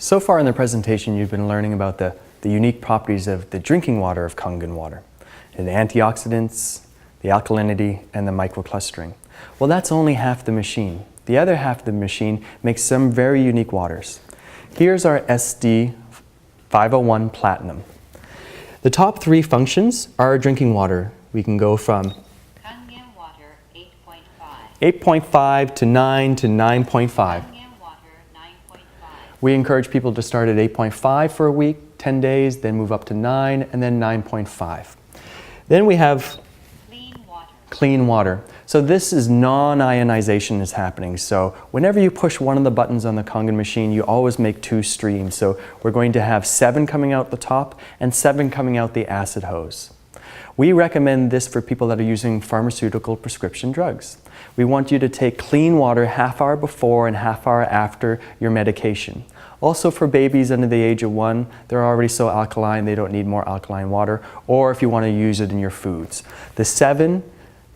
So far in the presentation, you've been learning about the unique properties of the drinking water of KanGen water, and the antioxidants, the alkalinity, and the microclustering. Well, that's only half the machine. The other half of the machine makes some very unique waters. Here's our SD 501 Platinum. The top three functions are our drinking water. We can go from KanGen water 8.5. 8.5 to 9 to 9.5. We encourage people to start at 8.5 for a week, 10 days, then move up to 9, and then 9.5. Then we have clean water. So this is non-ionization is happening. So whenever you push one of the buttons on the KanGen machine, you always make two streams. So we're going to have 7 coming out the top and 7 coming out the acid hose. We recommend this for people that are using pharmaceutical prescription drugs. We want you to take clean water half hour before and half hour after your medication. Also for babies under the age of 1, they're already so alkaline, they don't need more alkaline water, or if you want to use it in your foods. The 7,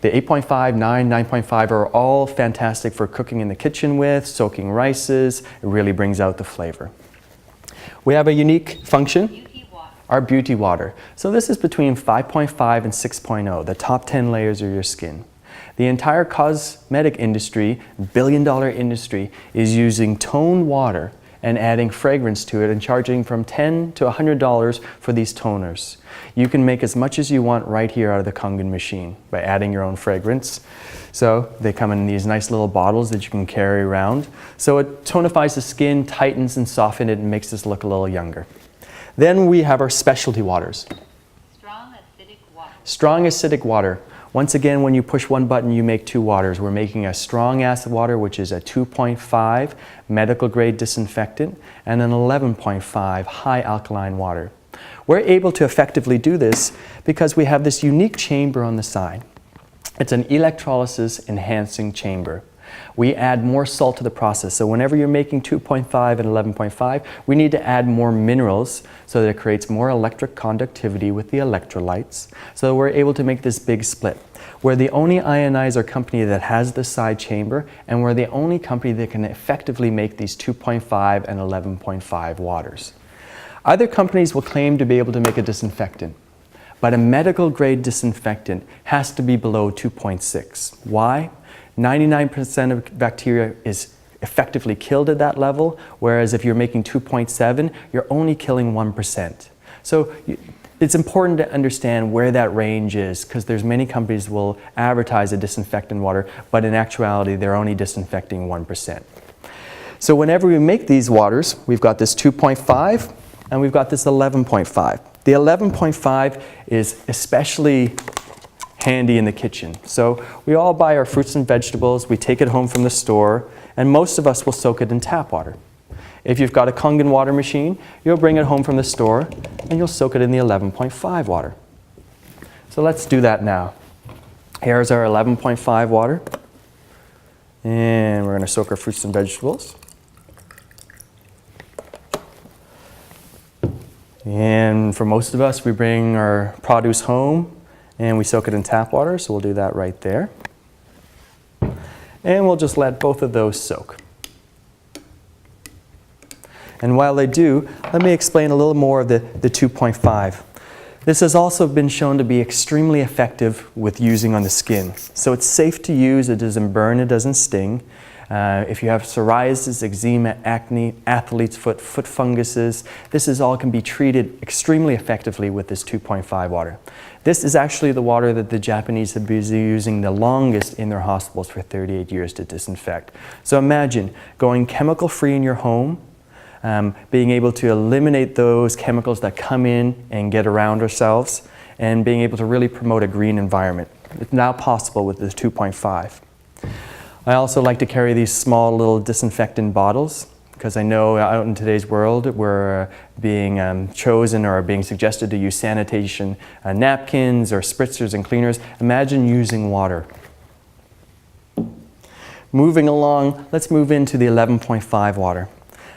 the 8.5, 9, 9.5 are all fantastic for cooking in the kitchen with, soaking rices. It really brings out the flavor. We have a unique function. Our beauty water. So this is between 5.5 and 6.0, the top 10 layers of your skin. The entire cosmetic industry, billion-dollar industry, is using toned water and adding fragrance to it and charging from $10 to $100 for these toners. You can make as much as you want right here out of the KanGen machine by adding your own fragrance. So they come in these nice little bottles that you can carry around. So it tonifies the skin, tightens and softens it, and makes us look a little younger. Then we have our specialty waters. Strong acidic water. Strong acidic water. Once again, when you push one button, you make 2 waters. We're making a strong acid water, which is a 2.5 medical grade disinfectant, and an 11.5 high alkaline water. We're able to effectively do this because we have this unique chamber on the side. It's an electrolysis enhancing chamber. We add more salt to the process. So whenever you're making 2.5 and 11.5, we need to add more minerals so that it creates more electric conductivity with the electrolytes. So we're able to make this big split. We're the only ionizer company that has this side chamber, and we're the only company that can effectively make these 2.5 and 11.5 waters. Other companies will claim to be able to make a disinfectant, but a medical grade disinfectant has to be below 2.6. Why? 99% of bacteria is effectively killed at that level, whereas if you're making 2.7, you're only killing 1%. So it's important to understand where that range is, because there's many companies will advertise a disinfectant water, but in actuality, they're only disinfecting 1%. So whenever we make these waters, we've got this 2.5 and we've got this 11.5. The 11.5 is especially handy in the kitchen. So we all buy our fruits and vegetables, we take it home from the store, and most of us will soak it in tap water. If you've got a KanGen water machine, you'll bring it home from the store and you'll soak it in the 11.5 water. So let's do that now. Here's our 11.5 water, and we're going to soak our fruits and vegetables. And for most of us, we bring our produce home and we soak it in tap water, so we'll do that right there. And we'll just let both of those soak. And while they do, let me explain a little more of the 2.5. This has also been shown to be extremely effective with using on the skin. So it's safe to use, it doesn't burn, it doesn't sting. If you have psoriasis, eczema, acne, athlete's foot, foot funguses, this all can be treated extremely effectively with this 2.5 water. This is actually the water that the Japanese have been using the longest in their hospitals for 38 years to disinfect. So imagine going chemical free in your home, being able to eliminate those chemicals that come in and get around ourselves, and being able to really promote a green environment. It's now possible with this 2.5. I also like to carry these small little disinfectant bottles, because I know out in today's world we're being chosen or being suggested to use sanitation napkins or spritzers and cleaners. Imagine using water. Moving along, let's move into the 11.5 water.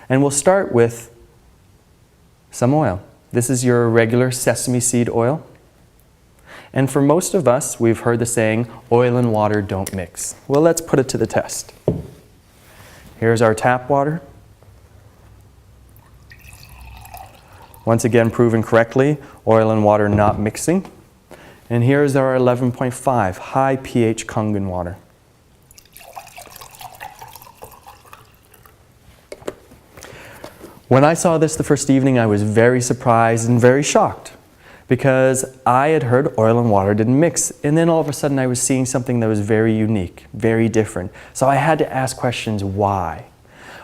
And we'll start with some oil. This is your regular sesame seed oil. And for most of us, we've heard the saying, oil and water don't mix. Well, let's put it to the test. Here's our tap water. Once again, proven correctly, oil and water not mixing. And here's our 11.5 high pH KanGen water. When I saw this the first evening, I was very surprised and very shocked because I had heard oil and water didn't mix. And then all of a sudden I was seeing something that was very unique, very different. So I had to ask questions, why?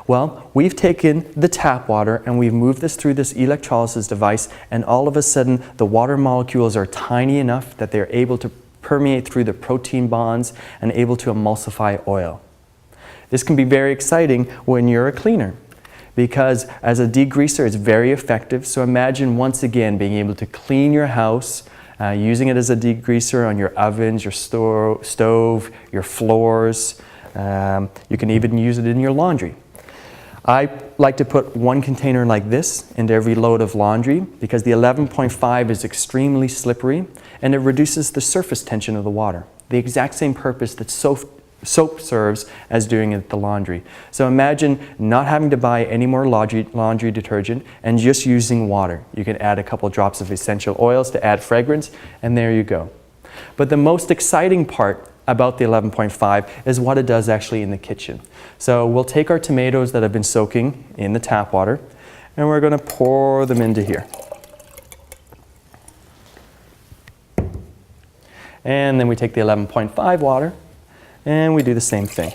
Well, we've taken the tap water and we've moved this through this electrolysis device, and all of a sudden the water molecules are tiny enough that they're able to permeate through the protein bonds and able to emulsify oil. This can be very exciting when you're a cleaner, because as a degreaser it's very effective. So imagine once again being able to clean your house, using it as a degreaser on your ovens, your stove, your floors. You can even use it in your laundry. I like to put one container like this into every load of laundry because the 11.5 is extremely slippery and it reduces the surface tension of the water. The exact same purpose that soap serves as doing it at the laundry. So imagine not having to buy any more laundry detergent and just using water. You can add a couple drops of essential oils to add fragrance, and there you go. But the most exciting part about the 11.5 is what it does actually in the kitchen. So we'll take our tomatoes that have been soaking in the tap water and we're going to pour them into here. And then we take the 11.5 water and we do the same thing.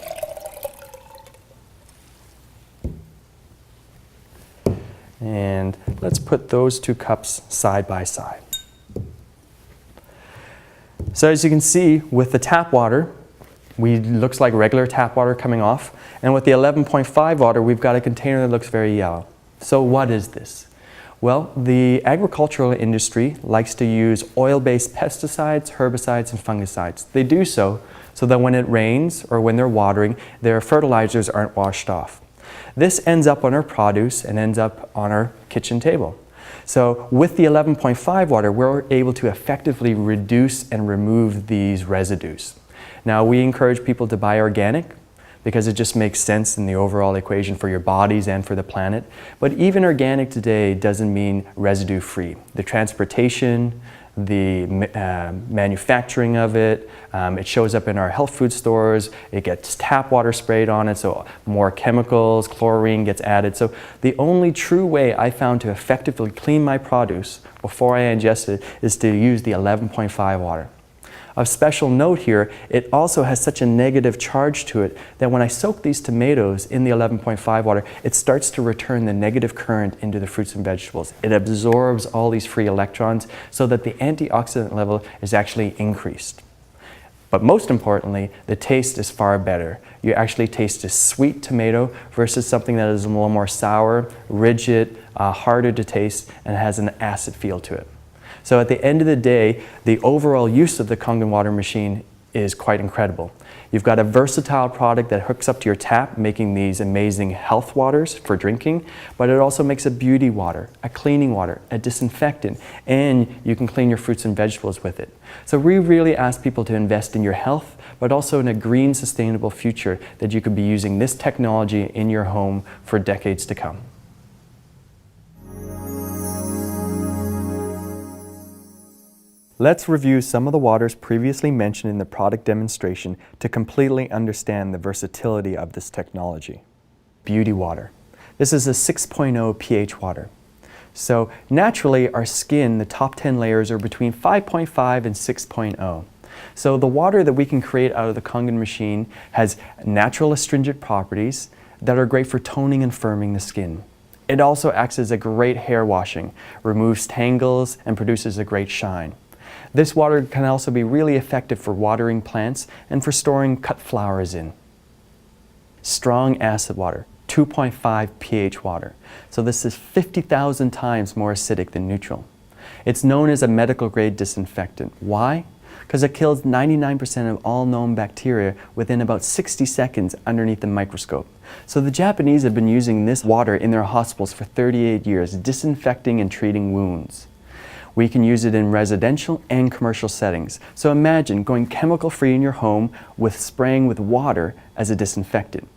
And let's put those two cups side by side. So as you can see, with the tap water, looks like regular tap water coming off. And with the 11.5 water, we've got a container that looks very yellow. So what is this? Well, the agricultural industry likes to use oil-based pesticides, herbicides, and fungicides. They do so that when it rains or when they're watering, their fertilizers aren't washed off. This ends up on our produce and ends up on our kitchen table. So with the 11.5 water, we're able to effectively reduce and remove these residues. Now, we encourage people to buy organic because it just makes sense in the overall equation for your bodies and for the planet. But even organic today doesn't mean residue-free. The transportation, the manufacturing of it, it shows up in our health food stores, it gets tap water sprayed on it, so more chemicals, chlorine gets added. So the only true way I found to effectively clean my produce before I ingest it is to use the 11.5 water. Of special note here, it also has such a negative charge to it that when I soak these tomatoes in the 11.5 water, it starts to return the negative current into the fruits and vegetables. It absorbs all these free electrons so that the antioxidant level is actually increased. But most importantly, the taste is far better. You actually taste a sweet tomato versus something that is a little more sour, rigid, harder to taste, and has an acid feel to it. So at the end of the day, the overall use of the KanGen water machine is quite incredible. You've got a versatile product that hooks up to your tap, making these amazing health waters for drinking, but it also makes a beauty water, a cleaning water, a disinfectant, and you can clean your fruits and vegetables with it. So we really ask people to invest in your health, but also in a green, sustainable future that you could be using this technology in your home for decades to come. Let's review some of the waters previously mentioned in the product demonstration to completely understand the versatility of this technology. Beauty water. This is a 6.0 pH water. So naturally our skin, the top 10 layers are between 5.5 and 6.0. So the water that we can create out of the KanGen machine has natural astringent properties that are great for toning and firming the skin. It also acts as a great hair washing, removes tangles, and produces a great shine. This water can also be really effective for watering plants and for storing cut flowers in. Strong acid water, 2.5 pH water. So this is 50,000 times more acidic than neutral. It's known as a medical grade disinfectant. Why? Because it kills 99% of all known bacteria within about 60 seconds underneath the microscope. So the Japanese have been using this water in their hospitals for 38 years, disinfecting and treating wounds. We can use it in residential and commercial settings. So imagine going chemical-free in your home with spraying with water as a disinfectant.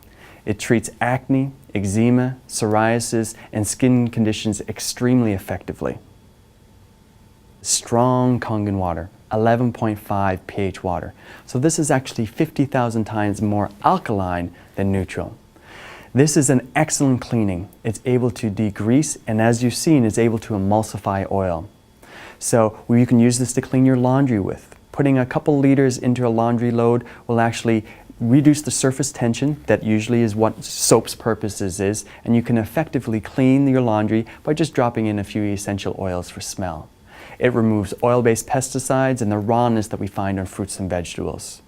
It treats acne, eczema, psoriasis, and skin conditions extremely effectively. Strong KanGen water, 11.5 pH water. So this is actually 50,000 times more alkaline than neutral. This is an excellent cleaning. It's able to degrease, and as you've seen, it's able to emulsify oil. So you can use this to clean your laundry with. Putting a couple liters into a laundry load will actually reduce the surface tension. That usually is what soap's purposes is, and you can effectively clean your laundry by just dropping in a few essential oils for smell. It removes oil-based pesticides and the rawness that we find on fruits and vegetables.